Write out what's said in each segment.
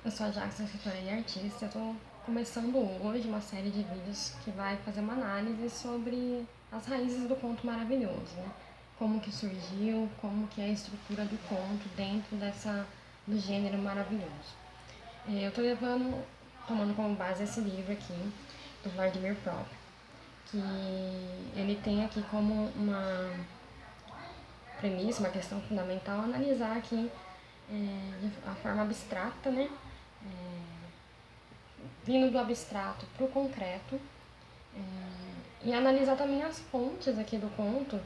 Eu sou a Jax, escritora e artista. Eu tô começando hoje uma série de vídeos que vai fazer uma análise sobre as raízes do conto maravilhoso, né? Como que surgiu, como que é a estrutura do conto dentro do gênero maravilhoso. Eu tô tomando como base esse livro aqui, do Vladimir Prop, que ele tem aqui como uma premissa, uma questão fundamental, analisar aqui de a forma abstrata, né? Vindo do abstrato para o concreto, e analisar também as fontes aqui do conto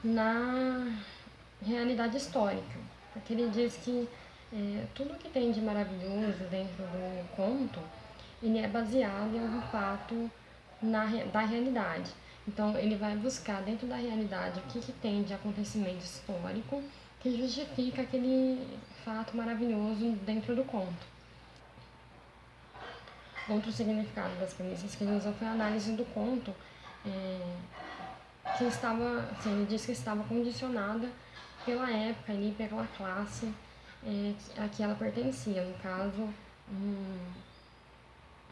na realidade histórica, porque ele diz que tudo que tem de maravilhoso dentro do conto, ele é baseado em algum fato da realidade. Então ele vai buscar dentro da realidade o que tem de acontecimento histórico que justifica aquele fato maravilhoso dentro do conto. Outro significado das premissas que ele usou foi a análise do conto, que estava, assim, ele disse que estava condicionada pela época ali, pela classe a que ela pertencia. No caso,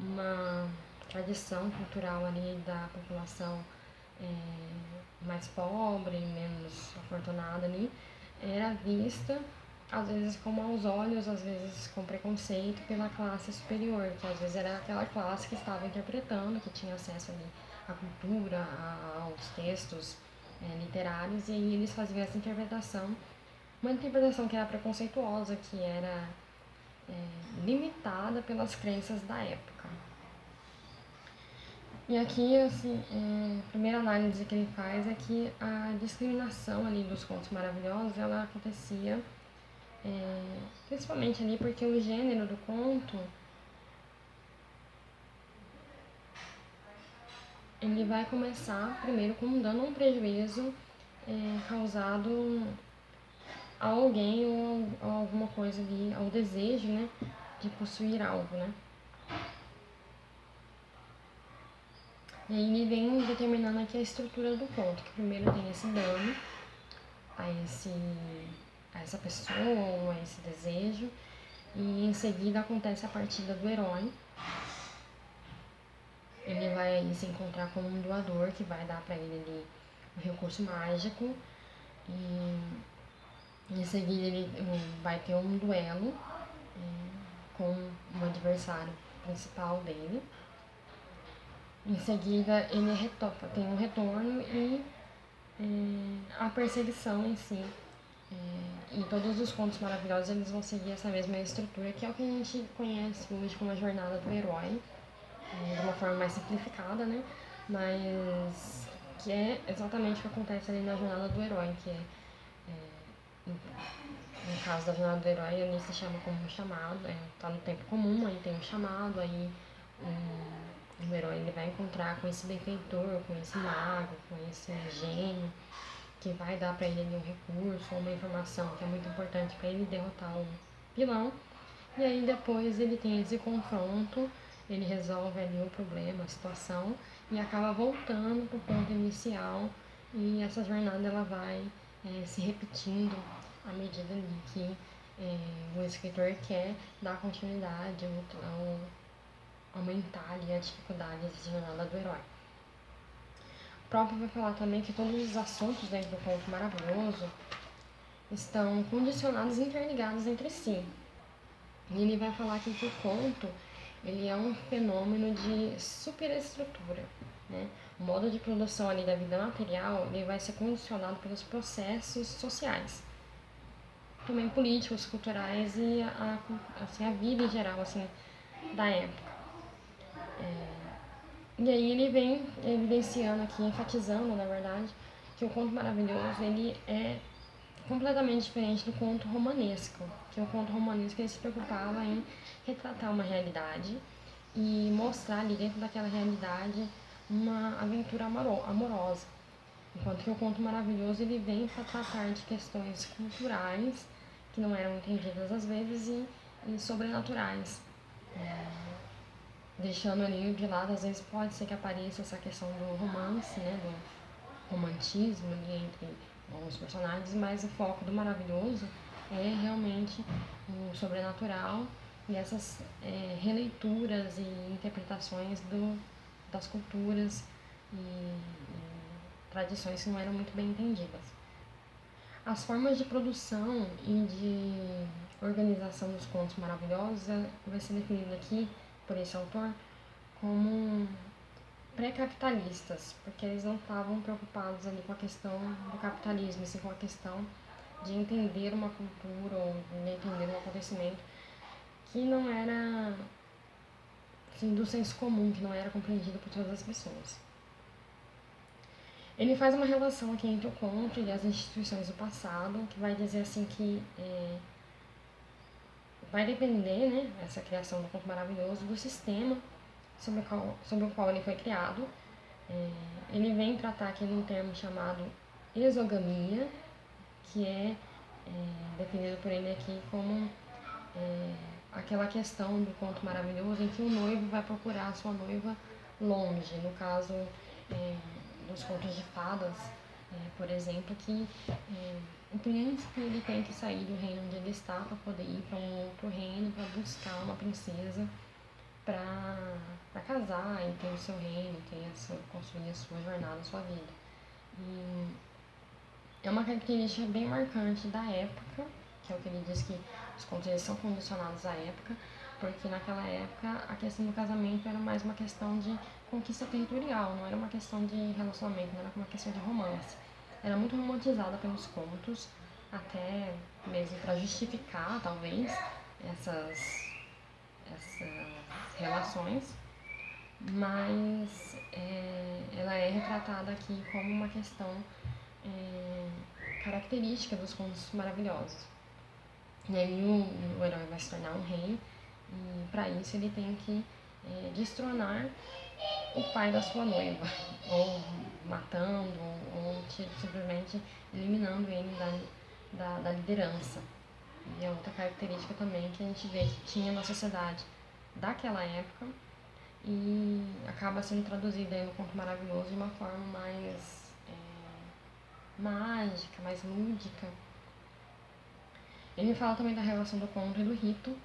uma tradição cultural ali da população mais pobre, menos afortunada ali, era vista às vezes com maus olhos, às vezes com preconceito pela classe superior, que às vezes era aquela classe que estava interpretando, que tinha acesso ali à cultura, aos textos literários, e aí eles faziam essa interpretação, uma interpretação que era preconceituosa, que era limitada pelas crenças da época. E aqui, assim, a primeira análise que ele faz é que a discriminação ali dos contos maravilhosos, ela acontecia principalmente ali porque o gênero do conto, ele vai começar primeiro como dando um prejuízo causado a alguém ou a alguma coisa ali, ao desejo, né, de possuir algo, né. E aí ele vem determinando aqui a estrutura do conto, que primeiro tem esse dano a essa pessoa, a esse desejo, e em seguida acontece a partida do herói. Ele vai aí se encontrar com um doador que vai dar para ele ali um recurso mágico, e em seguida ele vai ter um duelo com o adversário principal dele. Em seguida ele tem um retorno e a perseguição em si. E todos os contos maravilhosos eles vão seguir essa mesma estrutura, que é o que a gente conhece hoje como a jornada do herói, de uma forma mais simplificada, né? Mas que é exatamente o que acontece ali na jornada do herói, que no caso da jornada do herói, ali se chama como um chamado, tá no tempo comum, aí tem um chamado, aí o herói ele vai encontrar com esse benfeitor, com esse mago, com esse gênio, que vai dar para ele ali um recurso ou uma informação que é muito importante para ele derrotar o vilão. E aí depois ele tem esse confronto, ele resolve ali o problema, a situação, e acaba voltando para o ponto inicial, e essa jornada ela vai se repetindo à medida que o escritor quer dar continuidade ou aumentar ali a dificuldade dessa jornada do herói. O próprio vai falar também que todos os assuntos dentro do conto maravilhoso estão condicionados e interligados entre si. E ele vai falar aqui que o conto ele é um fenômeno de superestrutura, né? O modo de produção ali da vida material ele vai ser condicionado pelos processos sociais, também políticos, culturais e a vida em geral assim, da época. E aí ele vem evidenciando aqui, enfatizando, na verdade, que o conto maravilhoso ele é completamente diferente do conto romanesco, que o conto romanesco ele se preocupava em retratar uma realidade e mostrar ali dentro daquela realidade uma aventura amorosa, enquanto que o conto maravilhoso ele vem para tratar de questões culturais que não eram entendidas às vezes e sobrenaturais, deixando ali de lado, às vezes pode ser que apareça essa questão do romance, né, do romantismo ali entre os personagens, mas o foco do maravilhoso é realmente o sobrenatural e essas releituras e interpretações das culturas e tradições que não eram muito bem entendidas. As formas de produção e de organização dos contos maravilhosos vai ser definida aqui por esse autor como pré-capitalistas, porque eles não estavam preocupados ali com a questão do capitalismo, assim, com a questão de entender uma cultura ou de entender um acontecimento que não era, assim, do senso comum, que não era compreendido por todas as pessoas. Ele faz uma relação aqui entre o conto e as instituições do passado, que vai dizer assim que vai depender, né, essa criação do conto maravilhoso, do sistema sobre o qual ele foi criado. Ele vem tratar aqui de um termo chamado exogamia, que é definido por ele aqui como aquela questão do conto maravilhoso em que o noivo vai procurar a sua noiva longe. No caso dos contos de fadas, por exemplo, que o príncipe ele tem que sair do reino onde ele está para poder ir para um outro reino para buscar uma princesa para casar e ter o seu reino, construir a sua jornada, a sua vida. E é uma característica bem marcante da época, que é o que ele diz que os contos eles são condicionados à época, porque naquela época a questão do casamento era mais uma questão de conquista territorial, não era uma questão de relacionamento, não era uma questão de romance. Era muito romantizada pelos contos, até mesmo para justificar, talvez, essas relações, mas ela é retratada aqui como uma questão característica dos contos maravilhosos. E aí o herói vai se tornar um rei, e para isso ele tem que destronar o pai da sua noiva, ou matando, ou simplesmente eliminando ele da liderança. E é outra característica também que a gente vê que tinha na sociedade daquela época e acaba sendo traduzida no conto maravilhoso de uma forma mais mágica, mais lúdica. Ele fala também da relação do conto e do rito,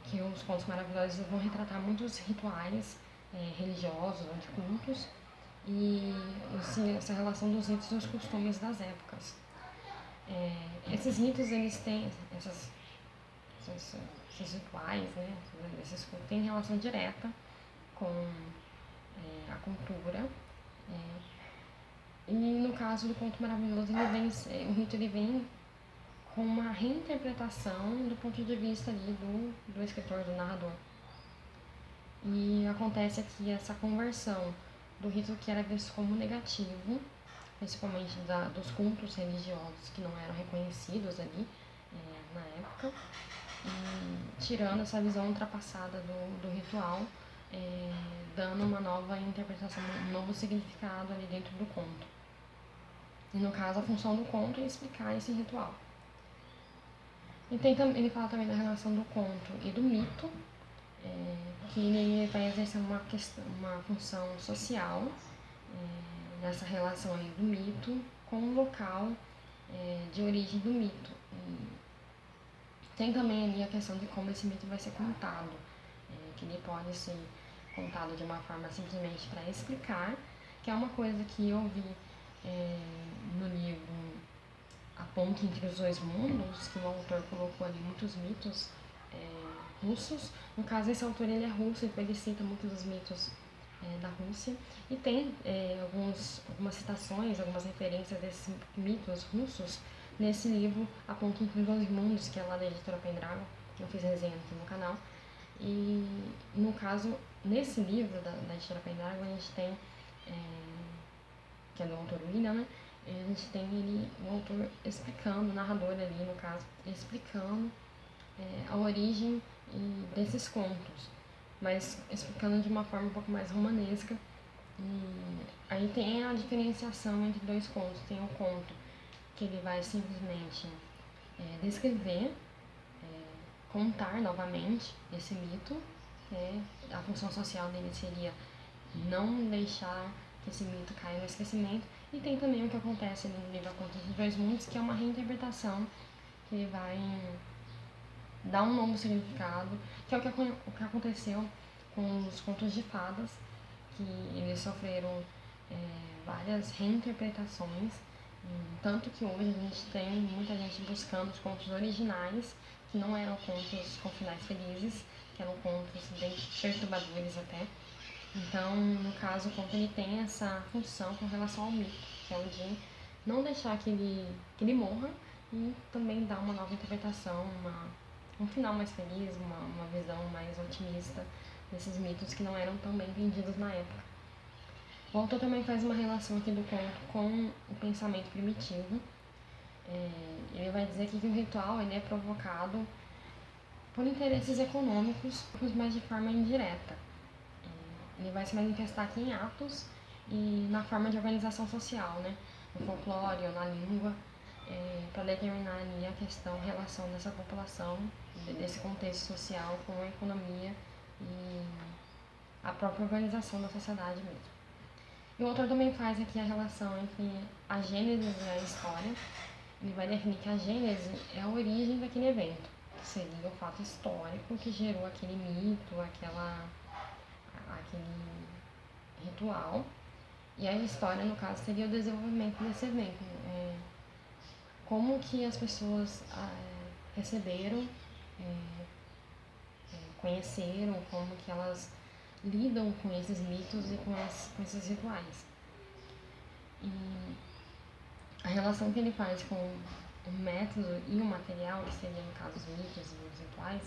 que os contos maravilhosos vão retratar muitos rituais religiosos ou de cultos e essa relação dos ritos e os costumes das épocas. Esses ritos, eles têm esses rituais, né, esses cultos têm relação direta com a cultura. E no caso do conto maravilhoso, o rito ele vem com uma reinterpretação do ponto de vista ali do escritor, do narrador. E acontece aqui essa conversão do rito que era visto como negativo, principalmente dos cultos religiosos que não eram reconhecidos ali na época, e tirando essa visão ultrapassada do ritual, dando uma nova interpretação, um novo significado ali dentro do conto. E no caso, a função do conto é explicar esse ritual. E ele fala também da relação do conto e do mito, que ele vai exercer uma função social nessa relação aí do mito com o local de origem do mito. E tem também ali a questão de como esse mito vai ser contado, que ele pode ser contado de uma forma simplesmente para explicar, que é uma coisa que eu vi no livro A Ponte Entre os Dois Mundos, que o autor colocou ali muitos mitos russos. No caso, esse autor ele é russo, então ele cita muitos dos mitos da Rússia, e tem algumas citações, algumas referências desses mitos russos nesse livro A Ponte Entre os Dois Mundos, que é lá da editora Pendragon. Eu fiz resenha aqui no canal. E no caso, nesse livro da editora Pendragon, a gente tem, que é do autor William, né? A gente tem o autor explicando, o narrador ali no caso, explicando a origem desses contos, mas explicando de uma forma um pouco mais romanesca. E aí tem a diferenciação entre dois contos. Tem o conto que ele vai simplesmente descrever, contar novamente esse mito, a função social dele seria não deixar que esse mito caia no esquecimento. E tem também o que acontece ali no livro A Ponte dos Dois Mundos, que é uma reinterpretação que ele vai dá um novo significado, que é o que aconteceu com os contos de fadas, que eles sofreram várias reinterpretações, tanto que hoje a gente tem muita gente buscando os contos originais, que não eram contos com finais felizes, que eram contos bem perturbadores até. Então, no caso, o conto ele tem essa função com relação ao mito, que é o de não deixar que ele morra e também dar uma nova interpretação, um final mais feliz, uma visão mais otimista desses mitos que não eram tão bem entendidos na época. O autor também faz uma relação aqui do conto com o pensamento primitivo. Ele vai dizer aqui que o ritual ele é provocado por interesses econômicos, mas de forma indireta. Ele vai se manifestar aqui em atos e na forma de organização social, né? No folclore ou na língua, para determinar ali a questão, a relação dessa população, desse contexto social com a economia e a própria organização da sociedade mesmo. E o autor também faz aqui a relação entre a gênese e a história. Ele vai definir que a gênese é a origem daquele evento, que seria o fato histórico que gerou aquele mito, aquele ritual. E a história, no caso, seria o desenvolvimento desse evento. Como que as pessoas receberam, conheceram, como que elas lidam com esses mitos e com esses rituais. E a relação que ele faz com o método e o material, que seria no caso os mitos e os rituais,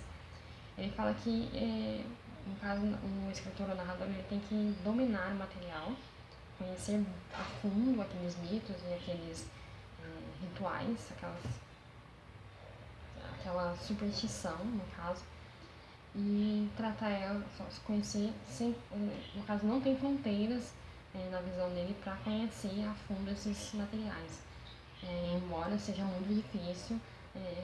ele fala que, no caso, o escritor ou narrador ele tem que dominar o material, conhecer a fundo aqueles mitos e aqueles rituais, aquela superstição, no caso, e tratar ela, conhecer, sem, no caso, não tem fronteiras na visão dele para conhecer a fundo esses materiais. Embora seja muito difícil,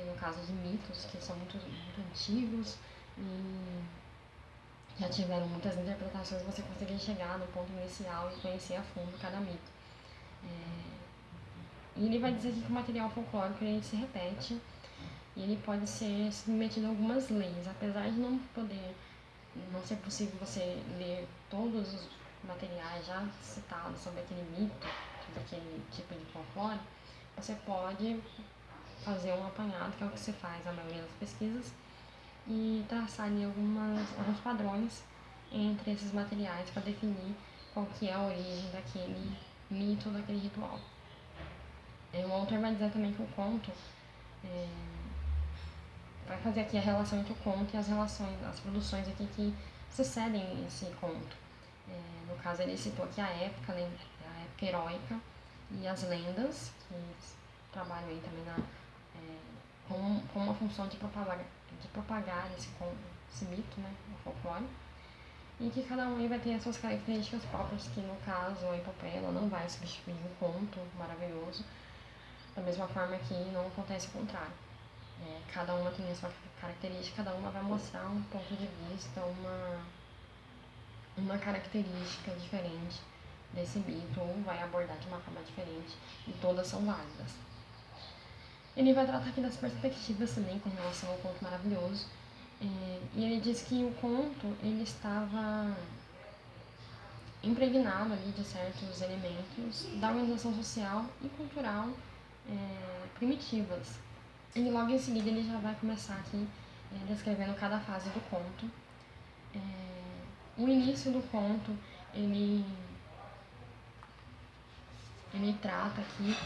no caso de mitos que são muito antigos e já tiveram muitas interpretações, você conseguir chegar no ponto inicial e conhecer a fundo cada mito. E ele vai dizer aqui que o material folclórico ele se repete e ele pode ser submetido a algumas leis, apesar de não ser possível você ler todos os materiais já citados sobre aquele mito, sobre aquele tipo de folclore. Você pode fazer um apanhado, que é o que se faz na maioria das pesquisas, e traçar ali alguns padrões entre esses materiais para definir qual que é a origem daquele mito, daquele ritual. O autor vai dizer também que o conto vai fazer aqui a relação entre o conto e as produções aqui que sucedem esse conto. No caso, ele citou aqui a época heróica e as lendas, que trabalham aí também com uma função de propagar esse mito, né, o folclore, e que cada um aí vai ter as suas características próprias, que no caso a epopeia ela não vai substituir um conto maravilhoso, da mesma forma que não acontece o contrário. Cada uma tem a sua característica, cada uma vai mostrar um ponto de vista, uma característica diferente desse mito, ou vai abordar de uma forma diferente, e todas são válidas. Ele vai tratar aqui das perspectivas também com relação ao conto maravilhoso, e ele diz que o conto ele estava impregnado ali de certos elementos da organização social e cultural primitivas. E logo em seguida ele já vai começar aqui descrevendo cada fase do conto. O início do conto, ele trata aqui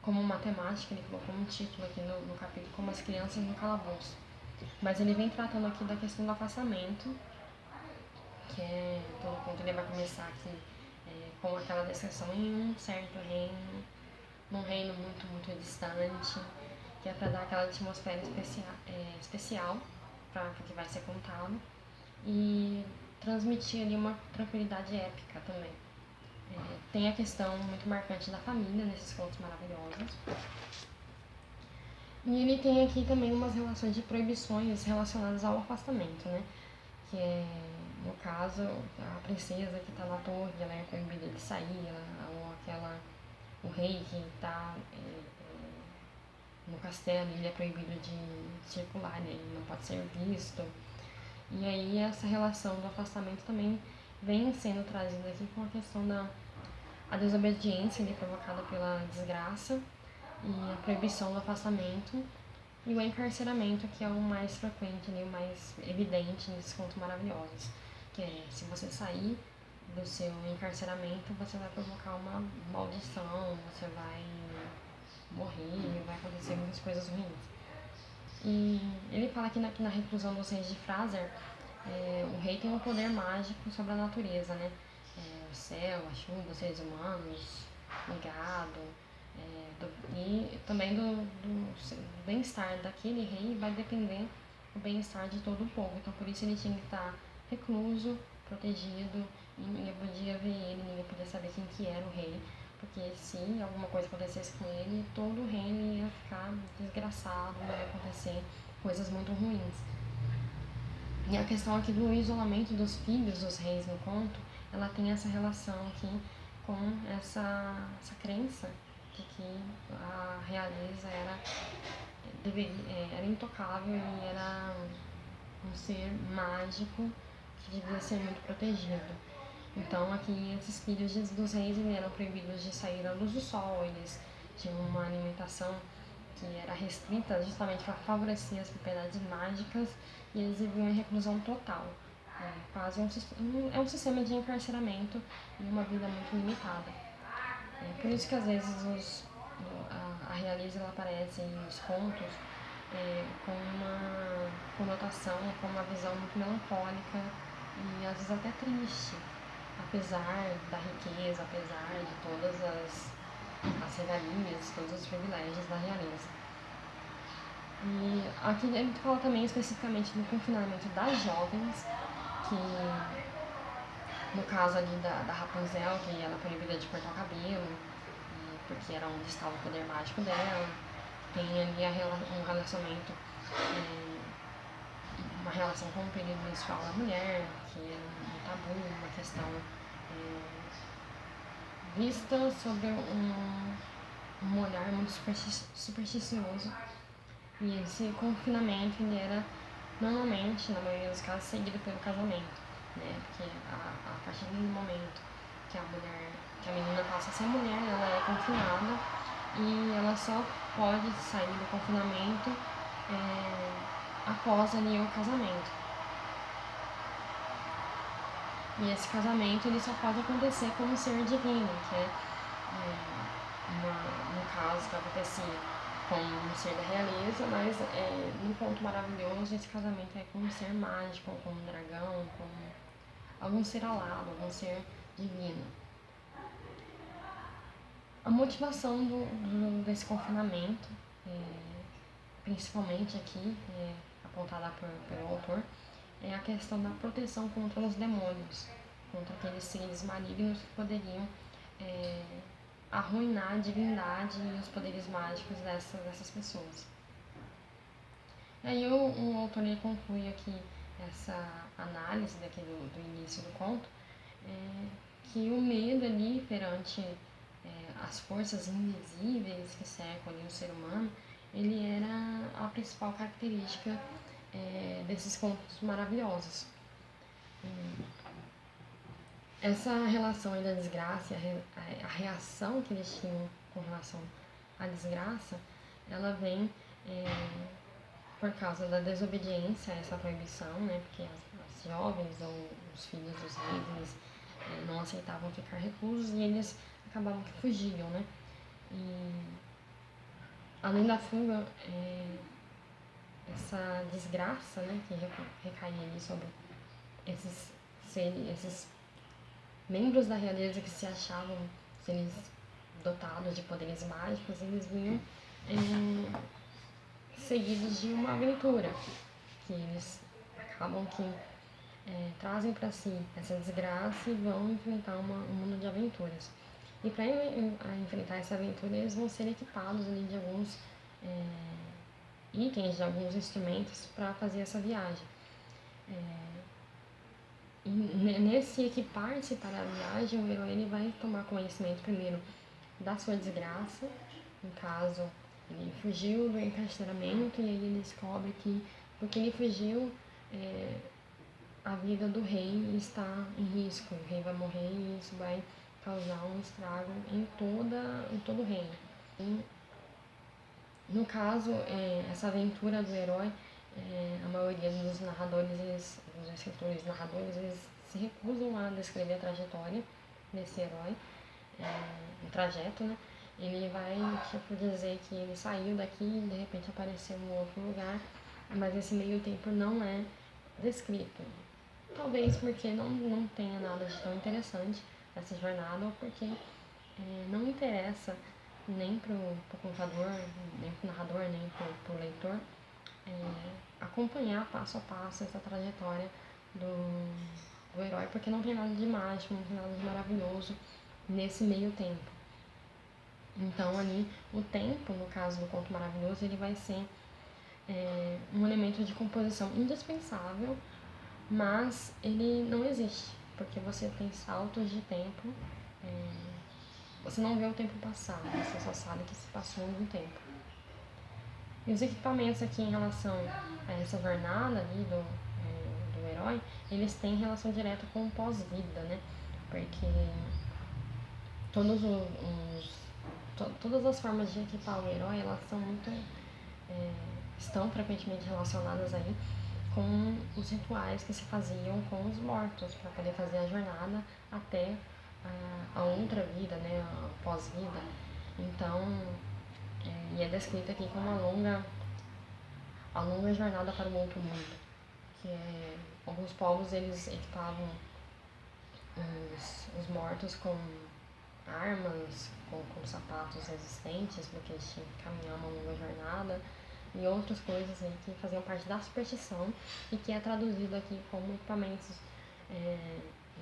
como matemática, ele colocou um título aqui no capítulo, como as crianças no calabouço. Mas ele vem tratando aqui da questão do afastamento, que todo conto ele vai começar aqui com aquela descrição em um certo reino, num reino muito, muito distante, que é para dar aquela atmosfera especial para o que vai ser contado e transmitir ali uma tranquilidade épica também. Tem a questão muito marcante da família nesses contos maravilhosos. E ele tem aqui também umas relações de proibições relacionadas ao afastamento, né? Que é, no caso, a princesa que está na torre, ela é proibida de sair, ou o rei que está no castelo, ele é proibido de circular, né? Ele não pode ser visto. E aí essa relação do afastamento também vem sendo trazida aqui com a questão da a desobediência ali, provocada pela desgraça, e a proibição do afastamento, e o encarceramento, que é o mais frequente, né, o mais evidente nesses contos maravilhosos, que é se você sair do seu encarceramento, você vai provocar uma maldição, você vai morrer, vai acontecer muitas coisas ruins. E ele fala que na reclusão dos reis de Fraser, o rei tem um poder mágico sobre a natureza, né? O céu, a chuva, os seres humanos, o gado, e também do bem-estar daquele rei vai depender do bem-estar de todo o povo. Então por isso ele tinha que estar recluso, protegido, e ninguém podia ver ele, ninguém podia saber quem que era o rei, porque se alguma coisa acontecesse com ele, todo o reino ia ficar desgraçado, ia acontecer coisas muito ruins. E a questão aqui do isolamento dos filhos dos reis no conto, ela tem essa relação aqui com essa crença de que a realeza era intocável e era um ser mágico que devia ser muito protegido. Então aqui esses filhos dos reis eram proibidos de sair à luz do sol, eles tinham uma alimentação que era restrita justamente para favorecer as propriedades mágicas, e eles viviam em reclusão total. Quase um sistema de encarceramento e uma vida muito limitada. Por isso que às vezes a realeza ela aparece nos contos com uma conotação, com uma visão muito melancólica e às vezes até triste, apesar da riqueza, apesar de todas as regalias, todos os privilégios da realeza. E aqui ele fala também especificamente do confinamento das jovens, que no caso ali da Rapunzel, que ela é proibida de cortar o cabelo, porque era onde estava o poder mágico dela. Tem ali um relacionamento, uma relação com o período menstrual da mulher, que é um tabu, uma questão vista sobre um olhar muito supersticioso. E esse confinamento ele era normalmente, na maioria dos casos, seguido pelo casamento, né? Porque a partir do momento que a menina passa a ser mulher, ela é confinada e ela só pode sair do confinamento após ali o casamento. E esse casamento ele só pode acontecer com um ser divino, que é no caso que acontecia com um ser da realeza, mas num ponto maravilhoso esse casamento é com um ser mágico, com um dragão, com algum ser alado, algum ser divino. A motivação desse confinamento, principalmente aqui, apontada pelo autor, é a questão da proteção contra os demônios, contra aqueles seres malignos que poderiam arruinar a divindade e os poderes mágicos dessas pessoas. E aí o autor ele conclui aqui essa análise daqui do início do conto, que o medo ali perante as forças invisíveis que cercam ali o ser humano, ele era a principal característica desses contos maravilhosos. Essa relação aí da desgraça, a reação que eles tinham com relação à desgraça, ela vem por causa da desobediência a essa proibição, né? Porque as jovens ou os filhos dos reis, eles não aceitavam ficar reclusos e eles acabavam que fugiam, né? E além da fuga, essa desgraça, né, que recaía ali sobre esses membros da realeza que se achavam seres dotados de poderes mágicos, eles vinham seguidos de uma aventura, que eles acabam que trazem para si essa desgraça e vão enfrentar um mundo de aventuras. E para enfrentar essa aventura, eles vão ser equipados ali de alguns itens, de alguns instrumentos para fazer essa viagem. E nesse equipar-se para a viagem, o herói ele vai tomar conhecimento primeiro da sua desgraça, no caso Ele fugiu do encarceramento e aí ele descobre que, porque ele fugiu, a vida do rei está em risco. O rei vai morrer e isso vai causar um estrago em todo o reino. E, no caso, essa aventura do herói, a maioria dos narradores, dos escritores narradores, eles se recusam a descrever a trajetória desse herói, o trajeto, né? Ele vai, tipo, dizer que ele saiu daqui e de repente apareceu em outro lugar, mas esse meio tempo não é descrito. Talvez porque não tenha nada de tão interessante essa jornada, ou porque não interessa nem pro contador, nem pro narrador, nem pro leitor acompanhar passo a passo essa trajetória do herói, porque não tem nada de mágico, não tem nada de maravilhoso nesse meio tempo. Então ali o tempo, no caso do conto maravilhoso, ele vai ser um elemento de composição indispensável, mas ele não existe, porque você tem saltos de tempo, você não vê o tempo passar, você só sabe que se passou um tempo. E os equipamentos aqui em relação a essa jornada ali do herói, eles têm relação direta com o pós-vida, né? Porque todas as formas de equipar o herói, elas são muito estão frequentemente relacionadas aí com os rituais que se faziam com os mortos para poder fazer a jornada até a outra vida, né, a pós-vida. Então, e é descrita aqui como a longa jornada para o outro mundo, que alguns povos eles equipavam os mortos com armas, com sapatos resistentes, porque eles tinham que caminhar uma longa jornada, e outras coisas aí que faziam parte da superstição e que é traduzido aqui como equipamentos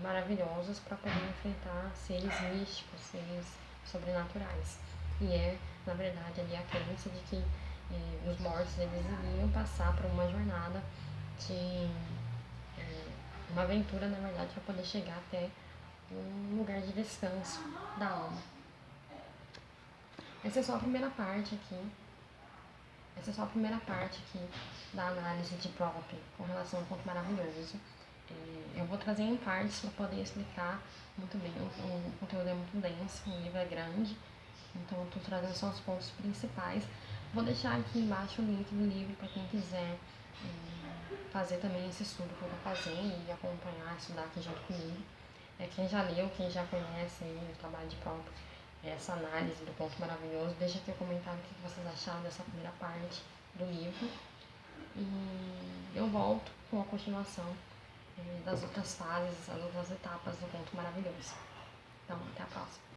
maravilhosos para poder enfrentar seres místicos, seres sobrenaturais. E na verdade, ali a crença de que os mortos eles iriam passar por uma jornada de uma aventura, na verdade, para poder chegar até um lugar de descanso da alma. Essa é só a primeira parte aqui. Essa é só a primeira parte aqui da análise de Prop com relação ao conto maravilhoso. Eu vou trazer em partes para poder explicar muito bem. O conteúdo é muito denso, o livro é grande, então eu estou trazendo só os pontos principais. Vou deixar aqui embaixo o link do livro para quem quiser fazer também esse estudo que eu estou fazendo e acompanhar, estudar aqui junto comigo. Quem já leu, quem já conhece aí o trabalho de Prop, essa análise do conto maravilhoso, deixa aqui o comentário o que vocês acharam dessa primeira parte do livro. E eu volto com a continuação das outras fases, as outras etapas do conto maravilhoso. Então, até a próxima.